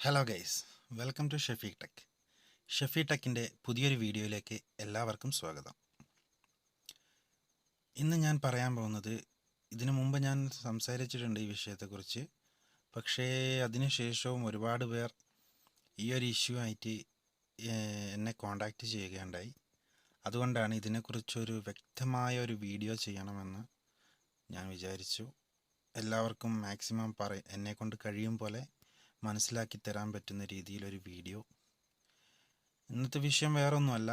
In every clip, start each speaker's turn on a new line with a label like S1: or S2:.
S1: Hello guys, welcome to Shafi tech. Shafi ടെക്കിൻ്റെ പുതിയൊരു വീഡിയോയിലേക്ക് എല്ലാവർക്കും സ്വാഗതം. ഇന്ന് ഞാൻ പറയാൻ പോകുന്നത്, ഇതിനു മുമ്പ് ഞാൻ സംസാരിച്ചിട്ടുണ്ട് ഈ വിഷയത്തെക്കുറിച്ച്. പക്ഷേ അതിനുശേഷവും ഒരുപാട് പേർ ഈ ഒരു ഇഷ്യൂ ആയിട്ട് എന്നെ കോണ്ടാക്റ്റ് ചെയ്യുകയുണ്ടായി. അതുകൊണ്ടാണ് ഇതിനെക്കുറിച്ചൊരു വ്യക്തമായ ഒരു വീഡിയോ ചെയ്യണമെന്ന് ഞാൻ വിചാരിച്ചു. എല്ലാവർക്കും മാക്സിമം എന്നെക്കൊണ്ട് കഴിയും പോലെ മനസ്സിലാക്കി തരാൻ പറ്റുന്ന രീതിയിലൊരു വീഡിയോ. ഇന്നത്തെ വിഷയം വേറൊന്നുമല്ല,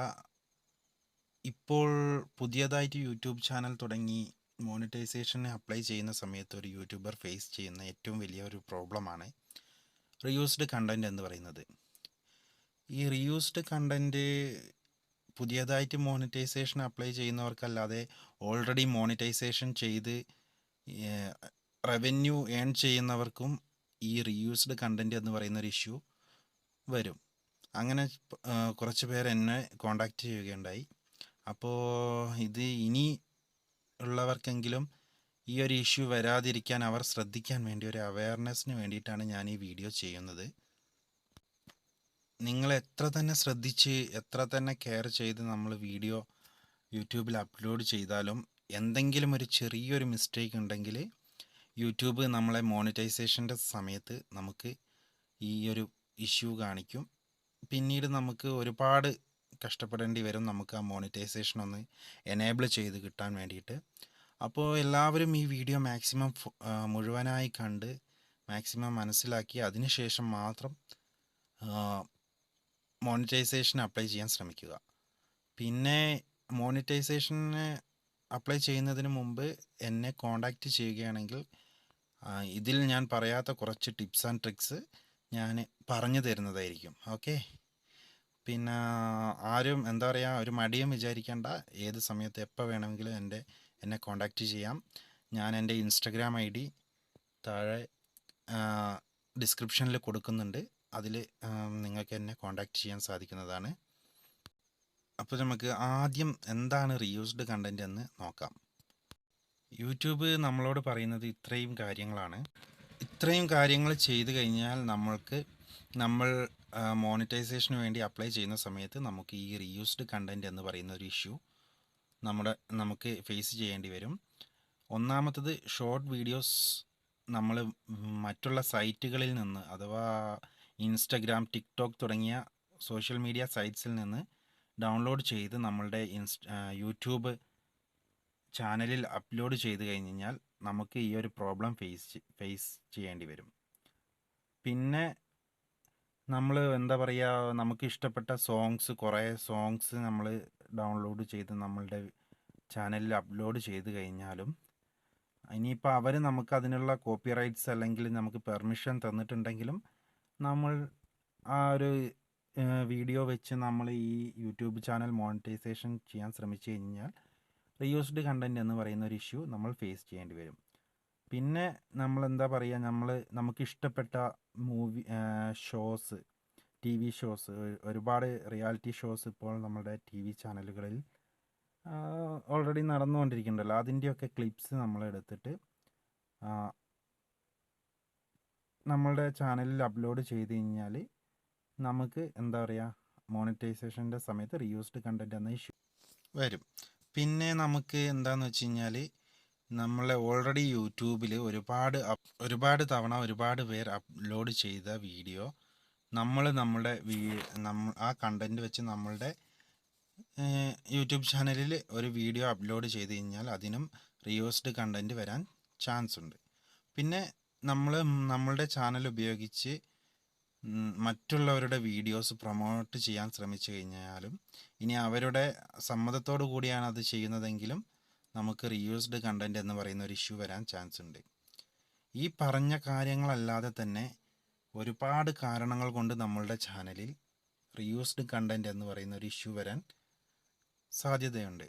S1: ഇപ്പോൾ പുതിയതായിട്ട് യൂട്യൂബ് ചാനൽ തുടങ്ങി മോണിറ്റൈസേഷന് അപ്ലൈ ചെയ്യുന്ന സമയത്ത് ഒരു യൂട്യൂബർ ഫേസ് ചെയ്യുന്ന ഏറ്റവും വലിയ ഒരു പ്രോബ്ലമാണ് റീയൂസ്ഡ് കണ്ടൻറ് എന്ന് പറയുന്നത്. ഈ റീയൂസ്ഡ് കണ്ടൻറ് പുതിയതായിട്ട് മോണിറ്റൈസേഷൻ അപ്ലൈ ചെയ്യുന്നവർക്കല്ലാതെ ഓൾറെഡി മോണിറ്റൈസേഷൻ ചെയ്ത് റവന്യൂ ഏൺ ചെയ്യുന്നവർക്കും ഈ റീയൂസ്ഡ് കണ്ടൻറ് എന്ന് പറയുന്ന ഒരു ഇഷ്യൂ വരും. അങ്ങനെ കുറച്ച് പേർ എന്നെ കോണ്ടാക്റ്റ് ചെയ്യുകയുണ്ടായി. അപ്പോൾ ഇത് ഇനി ഉള്ളവർക്കെങ്കിലും ഈ ഒരു ഇഷ്യൂ വരാതിരിക്കാൻ അവർ ശ്രദ്ധിക്കാൻ വേണ്ടി ഒരു അവയർനെസ്സിന് വേണ്ടിയിട്ടാണ് ഞാൻ ഈ വീഡിയോ ചെയ്യുന്നത്. നിങ്ങൾ എത്ര തന്നെ ശ്രദ്ധിച്ച് എത്ര തന്നെ കെയർ ചെയ്ത് നമ്മൾ വീഡിയോ യൂട്യൂബിൽ അപ്ലോഡ് ചെയ്താലും എന്തെങ്കിലും ഒരു ചെറിയൊരു മിസ്റ്റേക്ക് ഉണ്ടെങ്കിൽ യൂട്യൂബ് നമ്മളെ മോണിറ്റൈസേഷൻ്റെ സമയത്ത് നമുക്ക് ഈ ഒരു ഇഷ്യൂ കാണിക്കും. പിന്നീട് നമുക്ക് ഒരുപാട് കഷ്ടപ്പെടേണ്ടി വരും നമുക്ക് ആ മോണിറ്റൈസേഷൻ ഒന്ന് എനേബിൾ ചെയ്ത് കിട്ടാൻ വേണ്ടിയിട്ട്. അപ്പോൾ എല്ലാവരും ഈ വീഡിയോ മാക്സിമം മുഴുവനായി കണ്ട് മാക്സിമം മനസ്സിലാക്കി അതിനുശേഷം മാത്രം മോണിറ്റൈസേഷൻ അപ്ലൈ ചെയ്യാൻ ശ്രമിക്കുക. പിന്നെ മോണിറ്റൈസേഷന് അപ്ലൈ ചെയ്യുന്നതിന് മുമ്പ് എന്നെ കോണ്ടാക്റ്റ് ചെയ്യുകയാണെങ്കിൽ ഇതിൽ ഞാൻ പറയാത്ത കുറച്ച് ടിപ്സ് ആൻഡ് ട്രിക്സ് ഞാൻ പറഞ്ഞു തരുന്നതായിരിക്കും. ഓക്കെ, പിന്നെ ആരും എന്താ പറയുക, ഒരു മടിയും വിചാരിക്കേണ്ട. ഏത് സമയത്ത് എപ്പോൾ വേണമെങ്കിലും എന്നെ കോണ്ടാക്റ്റ് ചെയ്യാം. ഞാൻ എൻ്റെ ഇൻസ്റ്റഗ്രാം ID താഴെ ഡിസ്ക്രിപ്ഷനിൽ കൊടുക്കുന്നുണ്ട്. അതിൽ നിങ്ങൾക്ക് എന്നെ കോണ്ടാക്റ്റ് ചെയ്യാൻ സാധിക്കുന്നതാണ്. അപ്പോൾ നമുക്ക് ആദ്യം എന്താണ് റീയൂസ്ഡ് കണ്ടൻറ് എന്ന് നോക്കാം. യൂട്യൂബ് നമ്മളോട് പറയുന്നത് ഇത്രയും കാര്യങ്ങളാണ്. ഇത്രയും കാര്യങ്ങൾ ചെയ്തു കഴിഞ്ഞാൽ നമ്മൾ മോണിറ്റൈസേഷന് വേണ്ടി അപ്ലൈ ചെയ്യുന്ന സമയത്ത് നമുക്ക് ഈ റീയൂസ്ഡ് കണ്ടൻറ് എന്ന് പറയുന്ന ഒരു ഇഷ്യൂ നമുക്ക് ഫേസ് ചെയ്യേണ്ടി വരും. ഒന്നാമത്തത്, ഷോർട്ട് വീഡിയോസ് നമ്മൾ മറ്റുള്ള സൈറ്റുകളിൽ നിന്ന്, അഥവാ ഇൻസ്റ്റഗ്രാം, ടിക്ടോക്ക് തുടങ്ങിയ സോഷ്യൽ മീഡിയ സൈറ്റ്സിൽ നിന്ന് ഡൗൺലോഡ് ചെയ്ത് നമ്മളുടെ യൂട്യൂബ് ചാനലിൽ അപ്ലോഡ് ചെയ്ത് കഴിഞ്ഞാൽ നമുക്ക് ഈ ഒരു പ്രോബ്ലം ഫേസ് ചെയ്യേണ്ടി വരും. പിന്നെ നമ്മൾ എന്താ പറയുക, നമുക്ക് ഇഷ്ടപ്പെട്ട കുറേ സോങ്സ് നമ്മൾ ഡൗൺലോഡ് ചെയ്ത് നമ്മളുടെ ചാനലിൽ അപ്ലോഡ് ചെയ്ത് കഴിഞ്ഞാലും ഇനിയിപ്പോൾ അവർ നമുക്ക് അതിനുള്ള കോപ്പിറൈറ്റ്സ് അല്ലെങ്കിൽ നമുക്ക് പെർമിഷൻ തന്നിട്ടുണ്ടെങ്കിലും നമ്മൾ ആ ഒരു വീഡിയോ വെച്ച് നമ്മൾ ഈ യൂട്യൂബ് ചാനൽ മോണിറ്റൈസേഷൻ ചെയ്യാൻ ശ്രമിച്ചു കഴിഞ്ഞാൽ റീയൂസ്ഡ് കണ്ടൻറ് എന്ന് പറയുന്ന ഒരു ഇഷ്യൂ നമ്മൾ ഫേസ് ചെയ്യേണ്ടി വരും. പിന്നെ നമ്മൾ എന്താ പറയുക, നമുക്കിഷ്ടപ്പെട്ട ഷോസ്, TV ഷോസ്, ഒരുപാട് റിയാലിറ്റി ഷോസ് ഇപ്പോൾ നമ്മുടെ TV ചാനലുകളിൽ ഓൾറെഡി നടന്നുകൊണ്ടിരിക്കുന്നുണ്ടല്ലോ. അതിൻ്റെയൊക്കെ ക്ലിപ്സ് നമ്മൾ എടുത്തിട്ട് നമ്മളുടെ ചാനലിൽ അപ്ലോഡ് ചെയ്ത് കഴിഞ്ഞാൽ നമുക്ക് എന്താ പറയുക, മോണിറ്റൈസേഷൻ്റെ സമയത്ത് റീയൂസ്ഡ് കണ്ടൻറ് എന്ന ഇഷ്യൂ വരും. പിന്നെ നമുക്ക് എന്താണെന്ന് വെച്ച് കഴിഞ്ഞാൽ, നമ്മളെ ഓൾറെഡി യൂട്യൂബിൽ ഒരുപാട് തവണ ഒരുപാട് പേർ അപ്ലോഡ് ചെയ്ത വീഡിയോ ആ കണ്ടൻറ് വെച്ച് നമ്മളുടെ യൂട്യൂബ് ചാനലിൽ ഒരു വീഡിയോ അപ്ലോഡ് ചെയ്ത് കഴിഞ്ഞാൽ അതിനും റീയൂസ്ഡ് കണ്ടൻറ് വരാൻ ചാൻസ് ഉണ്ട്. പിന്നെ നമ്മളുടെ ചാനൽ ഉപയോഗിച്ച് മറ്റുള്ളവരുടെ വീഡിയോസ് പ്രൊമോട്ട് ചെയ്യാൻ ശ്രമിച്ചു കഴിഞ്ഞാലും, ഇനി അവരുടെ സമ്മതത്തോടു കൂടിയാണ് അത് ചെയ്യുന്നതെങ്കിലും നമുക്ക് റീയൂസ്ഡ് കണ്ടൻറ് എന്ന് പറയുന്ന ഒരു ഇഷ്യൂ വരാൻ ചാൻസ് ഉണ്ട്. ഈ പറഞ്ഞ കാര്യങ്ങളല്ലാതെ തന്നെ ഒരുപാട് കാരണങ്ങൾ കൊണ്ട് നമ്മളുടെ ചാനലിൽ റീയൂസ്ഡ് കണ്ടൻറ് എന്ന് പറയുന്ന ഒരു ഇഷ്യൂ വരാൻ സാധ്യതയുണ്ട്.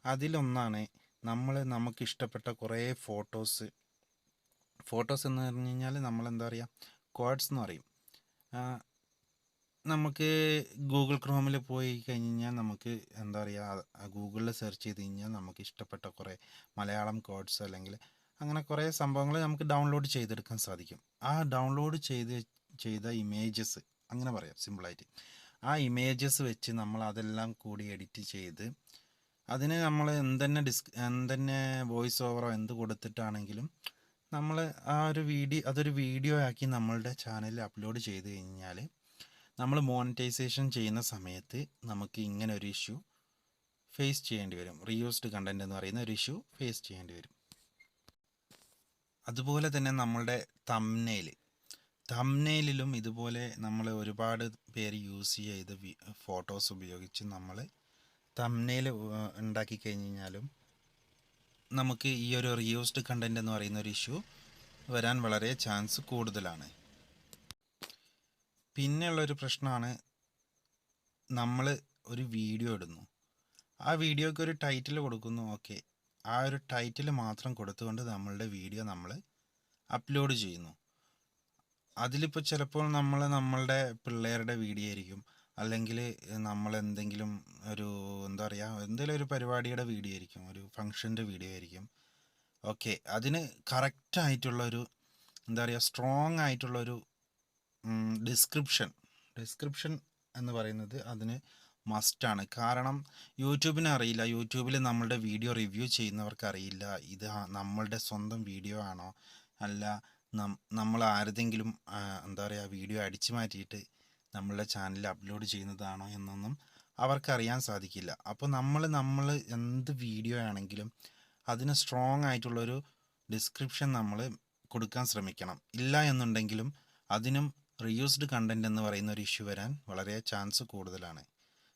S1: അതിലൊന്നാണ് നമുക്കിഷ്ടപ്പെട്ട കുറേ ഫോട്ടോസ് എന്ന് പറഞ്ഞു കഴിഞ്ഞാൽ നമ്മൾ എന്താ പറയുക, ക്വാഡ്സ് എന്ന് പറയും. നമുക്ക് ഗൂഗിൾ ക്രോമിൽ പോയി കഴിഞ്ഞാൽ നമുക്ക് എന്താ പറയുക, ഗൂഗിളിൽ സെർച്ച് ചെയ്ത് കഴിഞ്ഞാൽ നമുക്ക് ഇഷ്ടപ്പെട്ട കുറേ മലയാളം കോഡ്സ് അല്ലെങ്കിൽ അങ്ങനെ കുറേ സംഭവങ്ങൾ നമുക്ക് ഡൗൺലോഡ് ചെയ്തെടുക്കാൻ സാധിക്കും. ആ ഡൗൺലോഡ് ചെയ്ത് ചെയ്ത ഇമേജസ്, അങ്ങനെ പറയാം സിമ്പിളായിട്ട്. ആ ഇമേജസ് വെച്ച് നമ്മൾ അതെല്ലാം കൂടി എഡിറ്റ് ചെയ്ത് അതിന് നമ്മൾ എന്തെന്നെ വോയിസ് ഓവറോ എന്ത് കൊടുത്തിട്ടാണെങ്കിലും നമ്മൾ ആ ഒരു അതൊരു വീഡിയോ ആക്കി നമ്മളുടെ ചാനലിൽ അപ്ലോഡ് ചെയ്ത് കഴിഞ്ഞാൽ നമ്മൾ മോണിറ്റൈസേഷൻ ചെയ്യുന്ന സമയത്ത് നമുക്ക് ഇങ്ങനെ ഒരു ഇഷ്യൂ ഫേസ് ചെയ്യേണ്ടി വരും. റീയൂസ്ഡ് കണ്ടൻറ് എന്ന് പറയുന്ന ഒരു ഇഷ്യൂ ഫേസ് ചെയ്യേണ്ടി വരും. അതുപോലെ തന്നെ നമ്മളുടെ തംബ്നെയിലിലും ഇതുപോലെ നമ്മൾ ഒരുപാട് പേര് യൂസ് ചെയ്ത് ഫോട്ടോസ് ഉപയോഗിച്ച് നമ്മൾ തംബ്നെയിൽ ഉണ്ടാക്കി കഴിഞ്ഞാലും നമുക്ക് ഈ ഒരു റീയൂസ്ഡ് കണ്ടൻറ് എന്ന് പറയുന്ന ഒരു ഇഷ്യൂ വരാൻ വളരെ ചാൻസ് കൂടുതലാണ്. പിന്നെയുള്ളൊരു പ്രശ്നമാണ്, നമ്മൾ ഒരു വീഡിയോ ഇടുന്നു, ആ വീഡിയോയ്ക്ക് ഒരു ടൈറ്റിൽ കൊടുക്കുന്നു. ഓക്കെ, ആ ഒരു ടൈറ്റിൽ മാത്രം കൊടുത്തുകൊണ്ട് നമ്മളുടെ വീഡിയോ നമ്മൾ അപ്ലോഡ് ചെയ്യുന്നു. അതിലിപ്പോൾ ചിലപ്പോൾ നമ്മളുടെ പിള്ളേരുടെ വീഡിയോ ആയിരിക്കും, അല്ലെങ്കിൽ നമ്മളെന്തെങ്കിലും ഒരു എന്താ പറയുക, എന്തെങ്കിലും ഒരു പരിപാടിയുടെ വീഡിയോ ആയിരിക്കും, ഒരു ഫങ്ഷൻ്റെ വീഡിയോ ആയിരിക്കും. ഓക്കെ, അതിന് കറക്റ്റായിട്ടുള്ളൊരു എന്താ പറയുക, സ്ട്രോങ് ആയിട്ടുള്ളൊരു ഡിസ്ക്രിപ്ഷൻ എന്ന് പറയുന്നത് അതിന് മസ്റ്റാണ്. കാരണം യൂട്യൂബിന് അറിയില്ല, യൂട്യൂബിൽ നമ്മളുടെ വീഡിയോ റിവ്യൂ ചെയ്യുന്നവർക്ക് അറിയില്ല ഇത് നമ്മളുടെ സ്വന്തം വീഡിയോ ആണോ, അല്ല നമ്മൾ ആരുടെങ്കിലും എന്താ പറയുക വീഡിയോ അടിച്ചു മാറ്റിയിട്ട് നമ്മളുടെ ചാനലിൽ അപ്ലോഡ് ചെയ്യുന്നതാണോ എന്നൊന്നും അവർക്കറിയാൻ സാധിക്കില്ല. അപ്പോൾ നമ്മൾ എന്ത് വീഡിയോ ആണെങ്കിലും അതിന് സ്ട്രോങ് ആയിട്ടുള്ളൊരു ഡിസ്ക്രിപ്ഷൻ നമ്മൾ കൊടുക്കാൻ ശ്രമിക്കണം. ഇല്ല എന്നുണ്ടെങ്കിലും അതിനും റീയൂസ്ഡ് കണ്ടൻറ് എന്ന് പറയുന്ന ഒരു ഇഷ്യൂ വരാൻ വളരെ ചാൻസ് കൂടുതലാണ്.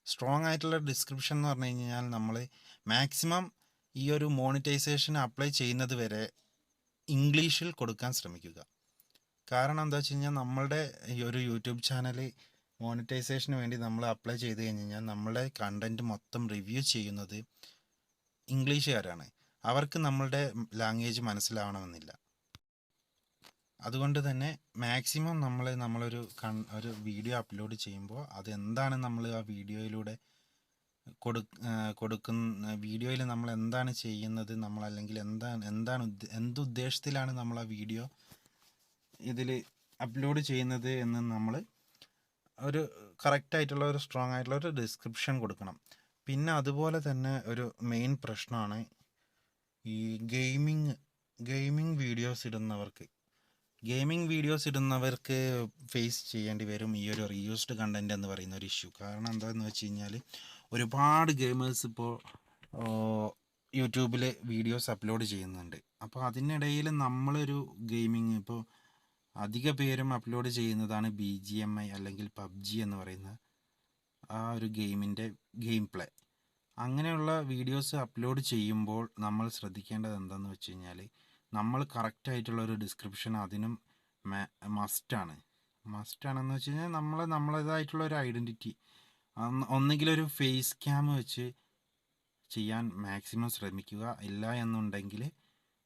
S1: സ്ട്രോങ് ആയിട്ടുള്ള ഡിസ്ക്രിപ്ഷൻ എന്ന് പറഞ്ഞു കഴിഞ്ഞാൽ നമ്മൾ മാക്സിമം ഈ ഒരു മോണിറ്റൈസേഷൻ അപ്ലൈ ചെയ്യുന്നത് വരെ ഇംഗ്ലീഷിൽ കൊടുക്കാൻ ശ്രമിക്കുക. കാരണം എന്താ വെച്ച് കഴിഞ്ഞാൽ നമ്മളുടെ ഈ ഒരു യൂട്യൂബ് ചാനൽ മോണിറ്റൈസേഷന് വേണ്ടി നമ്മൾ അപ്ലൈ ചെയ്ത് കഴിഞ്ഞ് കഴിഞ്ഞാൽ നമ്മളുടെ കണ്ടൻറ്റ് മൊത്തം റിവ്യൂ ചെയ്യുന്നത് ഇംഗ്ലീഷുകാരാണ്. അവർക്ക് നമ്മളുടെ ലാംഗ്വേജ് മനസ്സിലാവണമെന്നില്ല. അതുകൊണ്ട് തന്നെ മാക്സിമം നമ്മളൊരു വീഡിയോ അപ്ലോഡ് ചെയ്യുമ്പോൾ അതെന്താണ് നമ്മൾ ആ വീഡിയോയിലൂടെ കൊടുക്കുന്ന വീഡിയോയിൽ നമ്മൾ എന്താണ് ചെയ്യുന്നത്, നമ്മൾ അല്ലെങ്കിൽ എന്തുദ്ദേശത്തിലാണ് നമ്മൾ ആ വീഡിയോ ഇതിൽ അപ്ലോഡ് ചെയ്യുന്നത് എന്ന് നമ്മൾ ഒരു കറക്റ്റായിട്ടുള്ള ഒരു സ്ട്രോങ് ആയിട്ടുള്ള ഒരു ഡിസ്ക്രിപ്ഷൻ കൊടുക്കണം. പിന്നെ അതുപോലെ തന്നെ ഒരു മെയിൻ പ്രശ്നമാണ് ഈ ഗെയിമിംഗ് വീഡിയോസ് ഇടുന്നവർക്ക് ഫേസ് ചെയ്യേണ്ടി വരും ഈ ഒരു റീയൂസ്ഡ് കണ്ടൻറ് എന്ന് പറയുന്ന ഒരു ഇഷ്യൂ. കാരണം എന്താണെന്ന് വെച്ച് കഴിഞ്ഞാൽ ഒരുപാട് ഗെയിമേഴ്സ് ഇപ്പോൾ യൂട്യൂബിൽ വീഡിയോസ് അപ്ലോഡ് ചെയ്യുന്നുണ്ട്. അപ്പോൾ അതിനിടയിൽ നമ്മളൊരു ഗെയിമിങ്, ഇപ്പോൾ അധിക പേരും അപ്ലോഡ് ചെയ്യുന്നതാണ് BGMI അല്ലെങ്കിൽ PUBG എന്ന് പറയുന്ന ആ ഒരു ഗെയിമിൻ്റെ ഗെയിം പ്ലേ. അങ്ങനെയുള്ള വീഡിയോസ് അപ്ലോഡ് ചെയ്യുമ്പോൾ നമ്മൾ ശ്രദ്ധിക്കേണ്ടത് എന്താണെന്ന് വെച്ച് കഴിഞ്ഞാൽ നമ്മൾ കറക്റ്റായിട്ടുള്ള ഒരു ഡിസ്ക്രിപ്ഷൻ അതിനും മസ്റ്റാണെന്ന് വെച്ച് കഴിഞ്ഞാൽ നമ്മളേതായിട്ടുള്ള ഒരു ഐഡൻറ്റിറ്റി ഒന്നുകിൽ ഒരു ഫേസ് ക്യാം വെച്ച് ചെയ്യാൻ മാക്സിമം ശ്രമിക്കുക. ഇല്ല എന്നുണ്ടെങ്കിൽ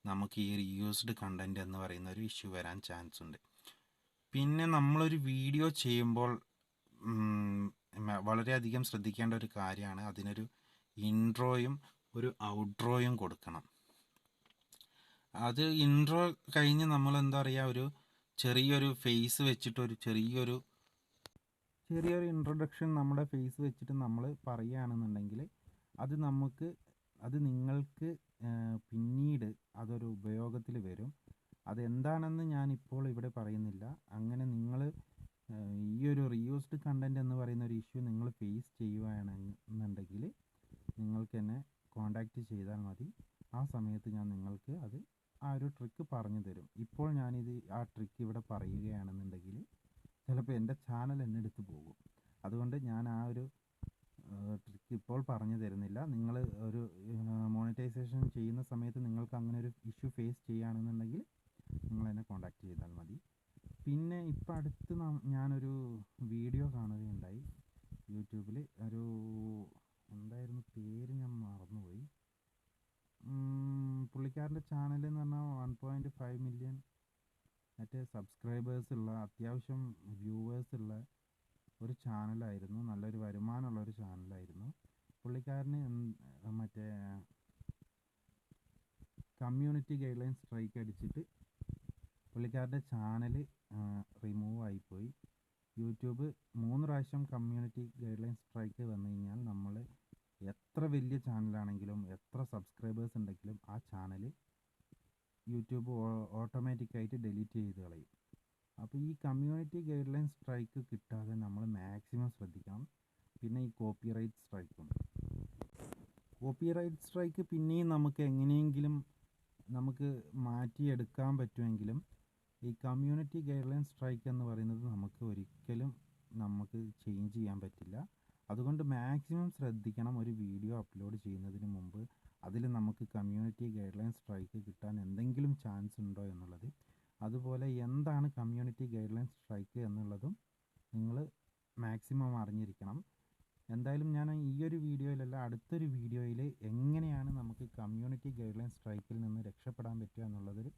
S1: നമുക്ക് ഈ റീയൂസ്ഡ് കണ്ടൻറ് എന്ന് പറയുന്ന ഒരു ഇഷ്യൂ വരാൻ ചാൻസ് ഉണ്ട്. പിന്നെ നമ്മളൊരു വീഡിയോ ചെയ്യുമ്പോൾ വളരെയധികം ശ്രദ്ധിക്കേണ്ട ഒരു കാര്യമാണ്, അതിനൊരു ഇൻട്രോയും ഒരു ഔട്ട്രോയും കൊടുക്കണം. അത് ഇൻട്രോ കഴിഞ്ഞ് നമ്മൾ എന്താ പറയുക, ഒരു ചെറിയൊരു ഫേസ് വെച്ചിട്ട് ഒരു ചെറിയൊരു ഇൻട്രൊഡക്ഷൻ നമ്മുടെ ഫേസ് വെച്ചിട്ട് നമ്മൾ പറയുകയാണെന്നുണ്ടെങ്കിൽ അത് നിങ്ങൾക്ക് പിന്നീട് അതൊരു ഉപയോഗത്തിൽ വരും. അതെന്താണെന്ന് ഞാനിപ്പോൾ ഇവിടെ പറയുന്നില്ല. അങ്ങനെ നിങ്ങൾ ഈ ഒരു റീയൂസ്ഡ് കണ്ടൻറ് എന്ന് പറയുന്ന ഒരു ഇഷ്യൂ നിങ്ങൾ ഫേസ് ചെയ്യുകയാണെന്നുണ്ടെങ്കിൽ നിങ്ങൾക്ക് എന്നെ കോൺടാക്റ്റ് ചെയ്താൽ മതി. ആ സമയത്ത് ഞാൻ നിങ്ങൾക്ക് ആ ഒരു ട്രിക്ക് പറഞ്ഞു തരും. ഇപ്പോൾ ഞാനിത് ആ ട്രിക്ക് ഇവിടെ പറയുകയാണെന്നുണ്ടെങ്കിൽ ചിലപ്പോൾ എൻ്റെ ചാനൽ എന്നെടുത്ത് പോകും. അതുകൊണ്ട് ഞാൻ ആ ഒരു ട്രിക്ക് ഇപ്പോൾ പറഞ്ഞു തരുന്നില്ല. നിങ്ങൾ ഒരു മോണിറ്റൈസേഷൻ ചെയ്യുന്ന സമയത്ത് നിങ്ങൾക്ക് അങ്ങനെ ഒരു ഇഷ്യൂ ഫേസ് ചെയ്യുകയാണെന്നുണ്ടെങ്കിൽ നിങ്ങൾ എന്നെ കോൺടാക്റ്റ് ചെയ്താൽ മതി. പിന്നെ ഇപ്പം അടുത്ത് ഞാനൊരു വീഡിയോ കാണുകയുണ്ടായി യൂട്യൂബിൽ. എന്തായിരുന്നു പേര്, ഞാൻ മറന്നുപോയി. പുള്ളിക്കാരൻ്റെ ചാനൽ എന്ന് പറഞ്ഞാൽ 1.5 മില്യൺ സബ്സ്ക്രൈബേഴ്സ് ഉള്ള, അത്യാവശ്യം വ്യൂവേഴ്സ് ഉള്ള ഒരു ചാനലായിരുന്നു. നല്ലൊരു വരുമാനമുള്ള ഒരു ചാനലായിരുന്നു. പുള്ളിക്കാരന് കമ്മ്യൂണിറ്റി ഗൈഡ് ലൈൻ സ്ട്രൈക്ക് അടിച്ചിട്ട് പുള്ളിക്കാരുടെ ചാനൽ റിമൂവ് ആയിപ്പോയി. യൂട്യൂബ് 3 പ്രാവശ്യം കമ്മ്യൂണിറ്റി ഗൈഡ് ലൈൻ സ്ട്രൈക്ക് വന്നു കഴിഞ്ഞാൽ നമ്മൾ എത്ര വലിയ ചാനലാണെങ്കിലും എത്ര സബ്സ്ക്രൈബേഴ്സ് ഉണ്ടെങ്കിലും ആ ചാനൽ യൂട്യൂബ് ഓട്ടോമാറ്റിക്കായിട്ട് ഡിലീറ്റ് ചെയ്ത് കളയും. അപ്പോൾ ഈ കമ്മ്യൂണിറ്റി ഗൈഡ് ലൈൻ സ്ട്രൈക്ക് കിട്ടാതെ നമ്മൾ മാക്സിമം ശ്രദ്ധിക്കണം. പിന്നെ ഈ കോപ്പിറൈറ്റ് സ്ട്രൈക്ക് പിന്നെയും നമുക്ക് എങ്ങനെയെങ്കിലും നമുക്ക് മാറ്റിയെടുക്കാൻ പറ്റുമെങ്കിലും ഈ കമ്മ്യൂണിറ്റി ഗൈഡ് ലൈൻ സ്ട്രൈക്ക് എന്ന് പറയുന്നത് നമുക്ക് ഒരിക്കലും ചേഞ്ച് ചെയ്യാൻ പറ്റില്ല. അതുകൊണ്ട് മാക്സിമം ശ്രദ്ധിക്കണം ഒരു വീഡിയോ അപ്ലോഡ് ചെയ്യുന്നതിന് മുമ്പ് അതിൽ നമുക്ക് കമ്മ്യൂണിറ്റി ഗൈഡ് ലൈൻ സ്ട്രൈക്ക് കിട്ടാൻ എന്തെങ്കിലും ചാൻസ് ഉണ്ടോ എന്നുള്ളത്. അതുപോലെ എന്താണ് കമ്മ്യൂണിറ്റി ഗൈഡ് ലൈൻ സ്ട്രൈക്ക് എന്നുള്ളതും നിങ്ങൾ മാക്സിമം അറിഞ്ഞിരിക്കണം. എന്തായാലും ഞാൻ ഈ ഒരു വീഡിയോയിലല്ല അടുത്തൊരു വീഡിയോയിൽ എങ്ങനെയാണ് നമുക്ക് കമ്മ്യൂണിറ്റി ഗൈഡ് ലൈൻ സ്ട്രൈക്കിൽ നിന്ന് രക്ഷപ്പെടാൻ പറ്റുക എന്നുള്ളതൊരു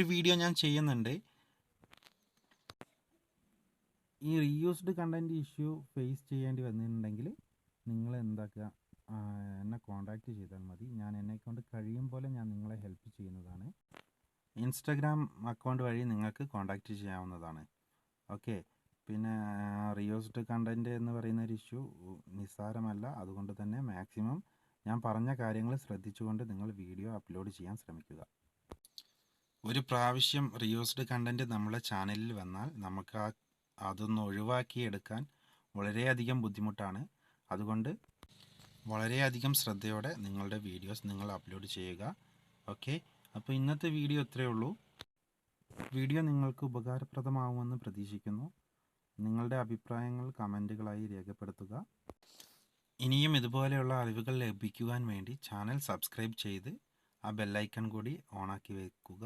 S1: വീഡിയോ ഞാൻ ചെയ്യുന്നുണ്ട്. ഈ റീയൂസ്ഡ് കണ്ടൻറ്റ് ഇഷ്യൂ ഫേസ് ചെയ്യേണ്ടി വന്നിട്ടുണ്ടെങ്കിൽ നിങ്ങൾ എന്താക്കുക, എന്നെ കോൺടാക്റ്റ് ചെയ്താൽ മതി. ഞാൻ എന്നെക്കൊണ്ട് കഴിയും പോലെ ഞാൻ നിങ്ങളെ ഹെൽപ്പ് ചെയ്യുന്നതാണ്. ഇൻസ്റ്റഗ്രാം അക്കൗണ്ട് വഴി നിങ്ങൾക്ക് കോൺടാക്റ്റ് ചെയ്യാവുന്നതാണ്. ഓക്കെ. പിന്നെ റീയൂസ്ഡ് കണ്ടൻറ്റ് എന്ന് പറയുന്നൊരു ഇഷ്യൂ നിസ്സാരമല്ല. അതുകൊണ്ട് തന്നെ മാക്സിമം ഞാൻ പറഞ്ഞ കാര്യങ്ങൾ ശ്രദ്ധിച്ചുകൊണ്ട് നിങ്ങൾ വീഡിയോ അപ്ലോഡ് ചെയ്യാൻ ശ്രമിക്കുക. ഒരു പ്രാവശ്യം റീയൂസ്ഡ് കണ്ടൻറ്റ് നമ്മളെ ചാനലിൽ വന്നാൽ നമുക്ക് അതൊന്ന് ഒഴിവാക്കിയെടുക്കാൻ വളരെയധികം ബുദ്ധിമുട്ടാണ്. അതുകൊണ്ട് വളരെയധികം ശ്രദ്ധയോടെ നിങ്ങളുടെ വീഡിയോസ് നിങ്ങൾ അപ്ലോഡ് ചെയ്യുക. ഓക്കെ. അപ്പോൾ ഇന്നത്തെ വീഡിയോ ഇത്രയേ ഉള്ളൂ. വീഡിയോ നിങ്ങൾക്ക് ഉപകാരപ്രദമാവുമെന്ന് പ്രതീക്ഷിക്കുന്നു. നിങ്ങളുടെ അഭിപ്രായങ്ങൾ കമൻറ്റുകളായി രേഖപ്പെടുത്തുക. ഇനിയും ഇതുപോലെയുള്ള അറിവുകൾ ലഭിക്കുവാൻ വേണ്ടി ചാനൽ സബ്സ്ക്രൈബ് ചെയ്ത് ആ ബെല്ലൈക്കൺ കൂടി ഓണാക്കി വെക്കുക.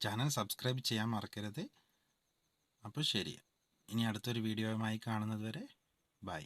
S1: ചാനൽ സബ്സ്ക്രൈബ് ചെയ്യാൻ മറക്കരുത്. അപ്പോൾ ശരി, ഇനി അടുത്തൊരു വീഡിയോയുമായി കാണുന്നത് വരെ ബൈ.